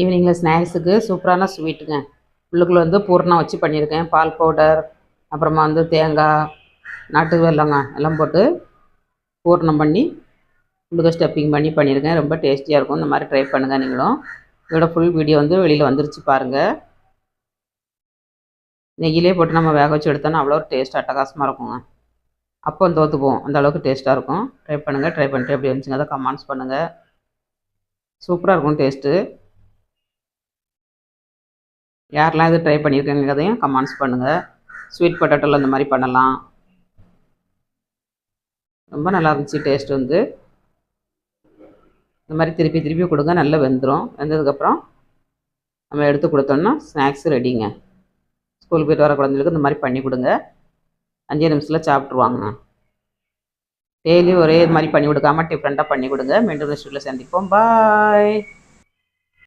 ஈவினிங்கில் ஸ்நாக்ஸுக்கு சூப்பரான ஸ்வீட்டுங்க. உள்ளுக்குள்ளே வந்து பூர்ணம் வச்சு பண்ணியிருக்கேன். பால் பவுடர், அப்புறமா வந்து தேங்காய், நாட்டு வெல்லங்க எல்லாம் போட்டு பூர்ணம் பண்ணி உள்ளுக்க ஸ்டப்பிங் பண்ணி பண்ணியிருக்கேன். ரொம்ப டேஸ்டியாக இருக்கும். இந்த மாதிரி ட்ரை பண்ணுங்கள் நீங்களும். இதோட ஃபுல் வீடியோ வந்து வெளியில் வந்துருச்சு பாருங்கள். நெய்யிலே போட்டு நம்ம வேக வச்சு எடுத்தோன்னா அவ்வளோ ஒரு டேஸ்ட் அட்டகாசமாக இருக்குங்க. அப்போ தோற்றுப்போம், அந்த அளவுக்கு டேஸ்ட்டாக இருக்கும். ட்ரை பண்ணுங்கள். ட்ரை பண்ணிட்டு எப்படி இருந்துச்சுங்க அதை கமெண்ட்ஸ் பண்ணுங்கள். சூப்பராக இருக்கும் டேஸ்ட்டு. யாரெல்லாம் இது ட்ரை பண்ணியிருக்கேங்கிறதையும் கமெண்ட்ஸ் பண்ணுங்கள். ஸ்வீட் பொட்டேட்டோவில் இந்த மாதிரி பண்ணலாம். ரொம்ப நல்லா இருந்துச்சு டேஸ்ட் வந்து. இந்த மாதிரி திருப்பி திருப்பி கொடுங்க, நல்லா வெந்துடும். வெந்ததுக்கப்புறம் நம்ம எடுத்து கொடுத்தோம்னா ஸ்நாக்ஸ் ரெடிங்க. ஸ்கூல் போய்ட்டு வர குழந்தைகளுக்கு இந்த மாதிரி பண்ணி கொடுங்க. 5 நிமிஷத்தில் சாப்பிட்ருவாங்க. டெய்லி ஒரே இது மாதிரி பண்ணி கொடுக்காம டிஃப்ரெண்ட்டாக பண்ணி கொடுங்க. மீண்டும் நெக்ஸ்ட் வீடியோவில் சந்திப்போம். பாய்.